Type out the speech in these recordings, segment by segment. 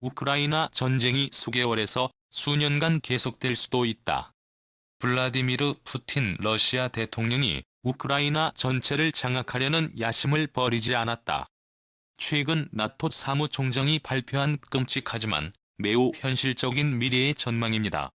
우크라이나 전쟁이 수개월에서 수년간 계속될 수도 있다. 블라디미르 푸틴 러시아 대통령이 우크라이나 전체를 장악하려는 야심을 버리지 않았다. 최근 나토 사무총장이 발표한 끔찍하지만 매우 현실적인 미래의 전망입니다.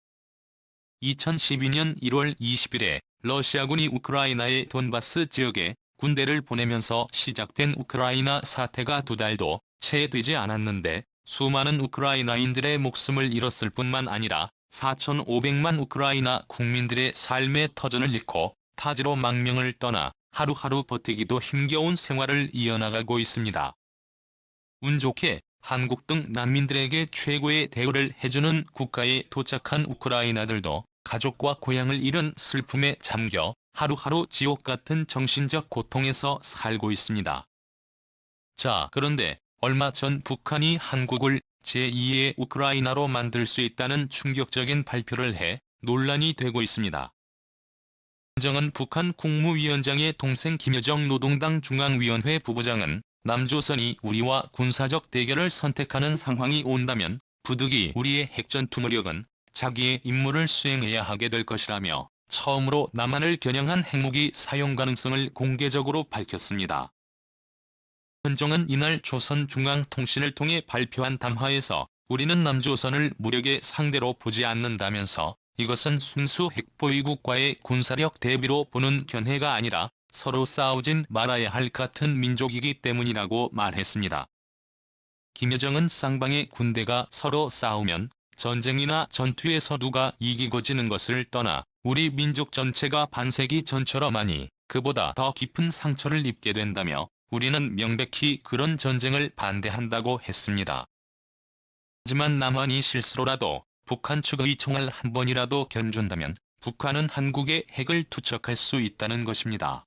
2012년 1월 20일에 러시아군이 우크라이나의 돈바스 지역에 군대를 보내면서 시작된 우크라이나 사태가 2달도 채 되지 않았는데 수많은 우크라이나인들의 목숨을 잃었을 뿐만 아니라 4,500만 우크라이나 국민들의 삶의 터전을 잃고 타지로 망명을 떠나 하루하루 버티기도 힘겨운 생활을 이어나가고 있습니다. 운 좋게 한국 등 난민들에게 최고의 대우를 해주는 국가에 도착한 우크라이나들도 가족과 고향을 잃은 슬픔에 잠겨 하루하루 지옥 같은 정신적 고통에서 살고 있습니다. 자, 그런데 얼마 전 북한이 한국을 제2의 우크라이나로 만들 수 있다는 충격적인 발표를 해 논란이 되고 있습니다. 김정은 북한 국무위원장의 동생 김여정 노동당 중앙위원회 부부장은 남조선이 우리와 군사적 대결을 선택하는 상황이 온다면 부득이 우리의 핵전투 무력은 자기의 임무를 수행해야 하게 될 것이라며 처음으로 남한을 겨냥한 핵무기 사용 가능성을 공개적으로 밝혔습니다. 김정은 이날 조선중앙통신을 통해 발표한 담화에서 우리는 남조선을 무력의 상대로 보지 않는다면서 이것은 순수 핵보유국과의 군사력 대비로 보는 견해가 아니라 서로 싸우진 말아야 할 같은 민족이기 때문이라고 말했습니다. 김여정은 쌍방의 군대가 서로 싸우면 전쟁이나 전투에서 누가 이기고 지는 것을 떠나 우리 민족 전체가 반세기 전처럼 하니 그보다 더 깊은 상처를 입게 된다며 우리는 명백히 그런 전쟁을 반대한다고 했습니다. 하지만 남한이 실수로라도 북한 측의 총알 한 번이라도 견준다면 북한은 한국에 핵을 투척할 수 있다는 것입니다.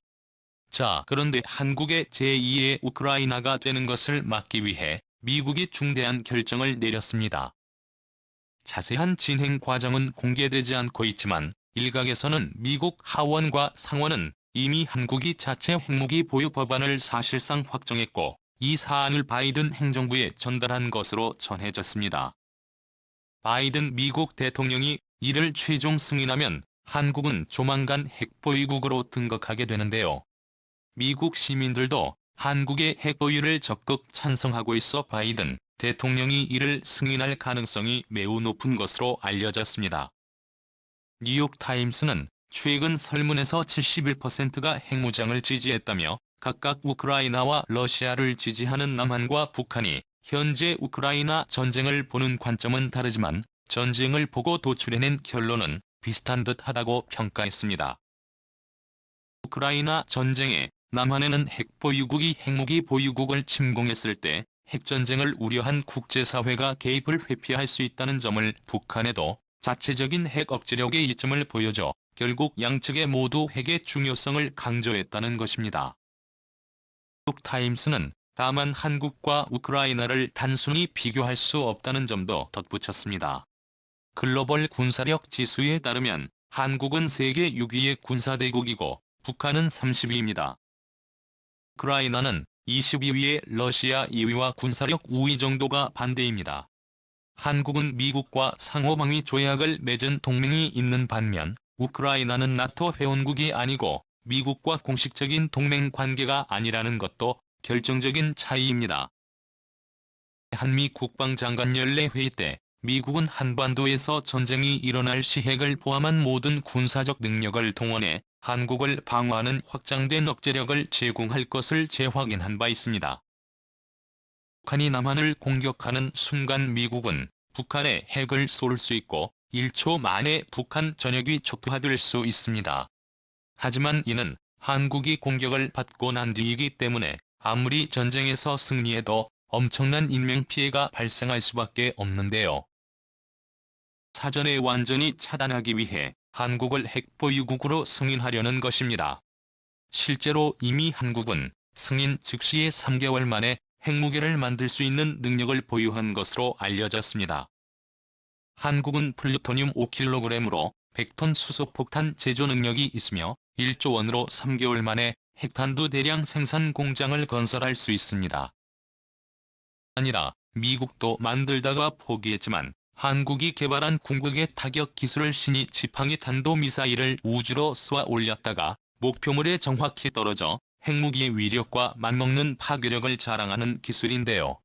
자, 그런데 한국의 제2의 우크라이나가 되는 것을 막기 위해 미국이 중대한 결정을 내렸습니다. 자세한 진행 과정은 공개되지 않고 있지만 일각에서는 미국 하원과 상원은 이미 한국이 자체 핵무기 보유 법안을 사실상 확정했고 이 사안을 바이든 행정부에 전달한 것으로 전해졌습니다. 바이든 미국 대통령이 이를 최종 승인하면 한국은 조만간 핵보유국으로 등극하게 되는데요. 미국 시민들도 한국의 핵보유를 적극 찬성하고 있어 바이든 대통령이 이를 승인할 가능성이 매우 높은 것으로 알려졌습니다. 뉴욕타임스는 최근 설문에서 71%가 핵무장을 지지했다며 각각 우크라이나와 러시아를 지지하는 남한과 북한이 현재 우크라이나 전쟁을 보는 관점은 다르지만 전쟁을 보고 도출해낸 결론은 비슷한 듯하다고 평가했습니다. 우크라이나 전쟁에 남한에는 핵보유국이 핵무기 보유국을 침공했을 때 핵전쟁을 우려한 국제사회가 개입을 회피할 수 있다는 점을 북한에도 자체적인 핵 억제력의 이점을 보여줘 결국 양측에 모두 핵의 중요성을 강조했다는 것입니다. 뉴욕타임스는 다만 한국과 우크라이나를 단순히 비교할 수 없다는 점도 덧붙였습니다. 글로벌 군사력 지수에 따르면 한국은 세계 6위의 군사대국이고 북한은 30위입니다. 우크라이나는 22위의 러시아 2위와 군사력 우위 정도가 반대입니다. 한국은 미국과 상호방위 조약을 맺은 동맹이 있는 반면 우크라이나는 나토 회원국이 아니고 미국과 공식적인 동맹 관계가 아니라는 것도 결정적인 차이입니다. 한미 국방장관연례 회의 때 미국은 한반도에서 전쟁이 일어날 시 핵을 포함한 모든 군사적 능력을 동원해 한국을 방어하는 확장된 억제력을 제공할 것을 재확인한 바 있습니다. 북한이 남한을 공격하는 순간 미국은 북한에 핵을 쏠 수 있고 1초 만에 북한 전역이 촉투화될 수 있습니다. 하지만 이는 한국이 공격을 받고 난 뒤이기 때문에 아무리 전쟁에서 승리해도 엄청난 인명피해가 발생할 수밖에 없는데요. 사전에 완전히 차단하기 위해 한국을 핵보유국으로 승인하려는 것입니다. 실제로 이미 한국은 승인 즉시의 3개월 만에 핵무기를 만들 수 있는 능력을 보유한 것으로 알려졌습니다. 한국은 플루토늄 5kg으로 100톤 수소폭탄 제조 능력이 있으며 1조 원으로 3개월 만에 핵탄두 대량 생산 공장을 건설할 수 있습니다. 아니라 미국도 만들다가 포기했지만 한국이 개발한 궁극의 타격 기술을 신이 지팡이 탄도미사일을 우주로 쏘아 올렸다가 목표물에 정확히 떨어져 핵무기의 위력과 맞먹는 파괴력을 자랑하는 기술인데요.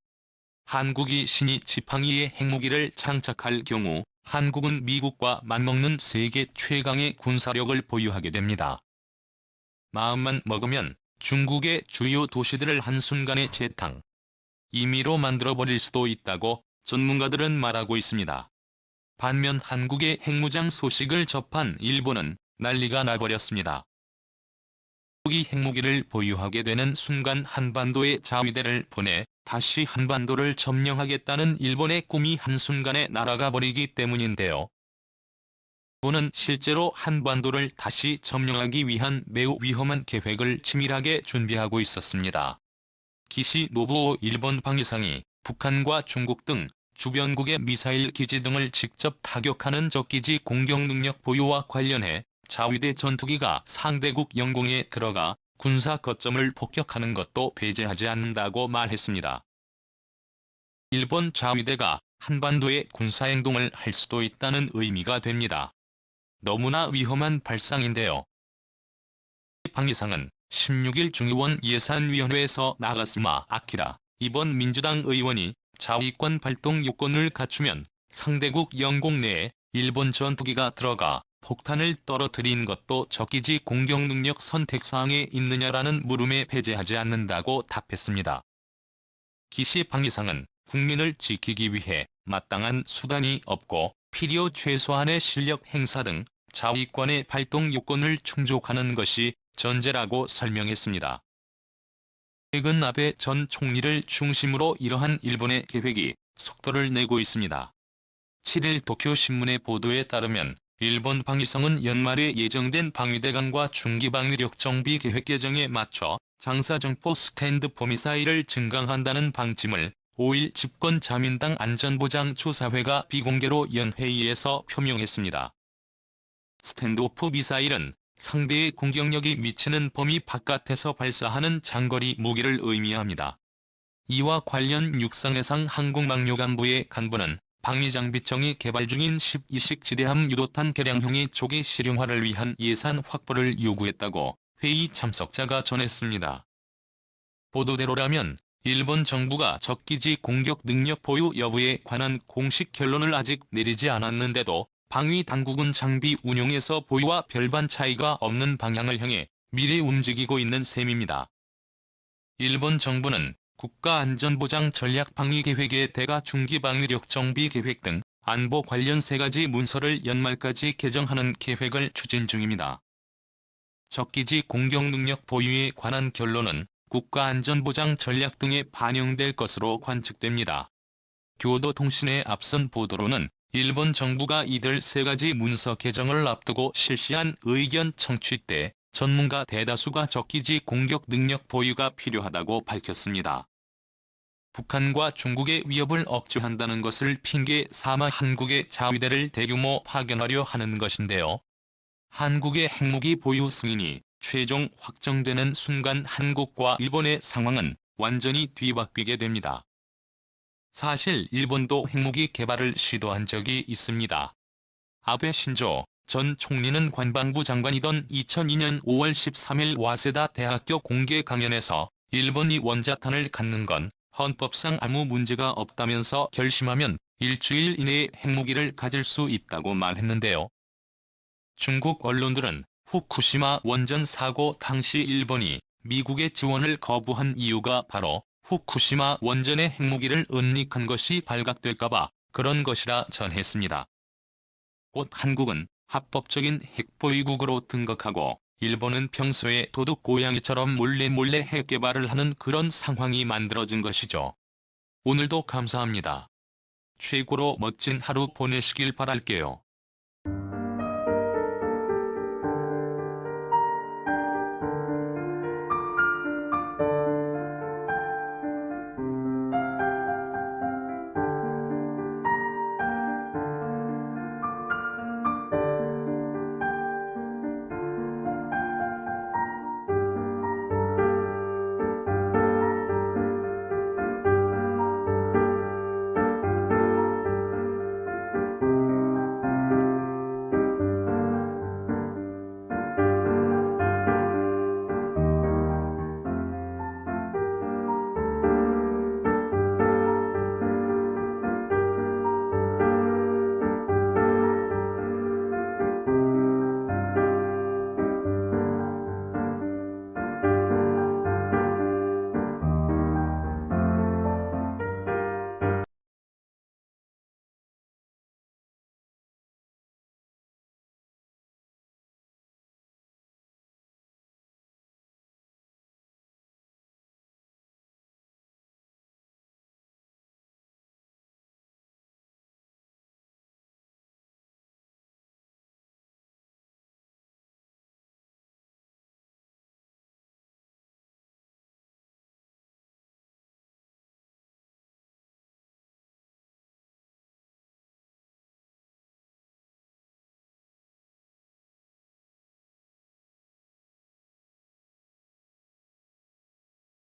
한국이 신이 지팡이의 핵무기를 장착할 경우 한국은 미국과 맞먹는 세계 최강의 군사력을 보유하게 됩니다. 마음만 먹으면 중국의 주요 도시들을 한순간에 재탕, 임의로 만들어버릴 수도 있다고 전문가들은 말하고 있습니다. 반면 한국의 핵무장 소식을 접한 일본은 난리가 나버렸습니다. 한국이 핵무기를 보유하게 되는 순간 한반도에 자위대를 보내 다시 한반도를 점령하겠다는 일본의 꿈이 한순간에 날아가 버리기 때문인데요. 일본은 실제로 한반도를 다시 점령하기 위한 매우 위험한 계획을 치밀하게 준비하고 있었습니다. 기시 노부오 일본 방위상이 북한과 중국 등 주변국의 미사일 기지 등을 직접 타격하는 적기지 공격 능력 보유와 관련해 자위대 전투기가 상대국 영공에 들어가 군사 거점을 폭격하는 것도 배제하지 않는다고 말했습니다. 일본 자위대가 한반도에 군사행동을 할 수도 있다는 의미가 됩니다. 너무나 위험한 발상인데요. 방위상은 16일 중의원 예산위원회에서 나가스마 아키라 이번 민주당 의원이 자위권 발동 요건을 갖추면 상대국 영공 내에 일본 전투기가 들어가 폭탄을 떨어뜨린 것도 적기지 공격 능력 선택사항에 있느냐라는 물음에 배제하지 않는다고 답했습니다. 기시 방위상은 국민을 지키기 위해 마땅한 수단이 없고 필요 최소한의 실력 행사 등 자위권의 발동 요건을 충족하는 것이 전제라고 설명했습니다. 최근 아베 전 총리를 중심으로 이러한 일본의 계획이 속도를 내고 있습니다. 7일 도쿄신문의 보도에 따르면 일본 방위성은 연말에 예정된 방위대강과 중기방위력 정비 계획 개정에 맞춰 장사정포 스탠드포 미사일을 증강한다는 방침을 5일 집권자민당 안전보장조사회가 비공개로 연 회의에서 표명했습니다. 스탠드오프 미사일은 상대의 공격력이 미치는 범위 바깥에서 발사하는 장거리 무기를 의미합니다. 이와 관련 육상해상 항공망료간부의 간부는 방위장비청이 개발 중인 12식 지대함 유도탄 개량형의 조기 실용화를 위한 예산 확보를 요구했다고 회의 참석자가 전했습니다. 보도대로라면 일본 정부가 적기지 공격 능력 보유 여부에 관한 공식 결론을 아직 내리지 않았는데도 방위 당국은 장비 운용에서 보유와 별반 차이가 없는 방향을 향해 미리 움직이고 있는 셈입니다. 일본 정부는 국가안전보장 전략방위계획의 대가 중기방위력 정비계획 등 안보 관련 3가지 문서를 연말까지 개정하는 계획을 추진 중입니다. 적기지 공격능력 보유에 관한 결론은 국가안전보장 전략 등에 반영될 것으로 관측됩니다. 교도통신의 앞선 보도로는 일본 정부가 이들 3가지 문서 개정을 앞두고 실시한 의견 청취 때 전문가 대다수가 적기지 공격 능력 보유가 필요하다고 밝혔습니다. 북한과 중국의 위협을 억제한다는 것을 핑계 삼아 한국의 자위대를 대규모 파견하려 하는 것인데요. 한국의 핵무기 보유 승인이 최종 확정되는 순간 한국과 일본의 상황은 완전히 뒤바뀌게 됩니다. 사실 일본도 핵무기 개발을 시도한 적이 있습니다. 아베 신조 전 총리는 관방부 장관이던 2002년 5월 13일 와세다 대학교 공개 강연에서 일본이 원자탄을 갖는 건 헌법상 아무 문제가 없다면서 결심하면 일주일 이내에 핵무기를 가질 수 있다고 말했는데요. 중국 언론들은 후쿠시마 원전 사고 당시 일본이 미국의 지원을 거부한 이유가 바로 후쿠시마 원전의 핵무기를 은닉한 것이 발각될까봐 그런 것이라 전했습니다. 곧 한국은 합법적인 핵보유국으로 등극하고 일본은 평소에 도둑 고양이처럼 몰래 핵 개발을 하는 그런 상황이 만들어진 것이죠. 오늘도 감사합니다. 최고로 멋진 하루 보내시길 바랄게요.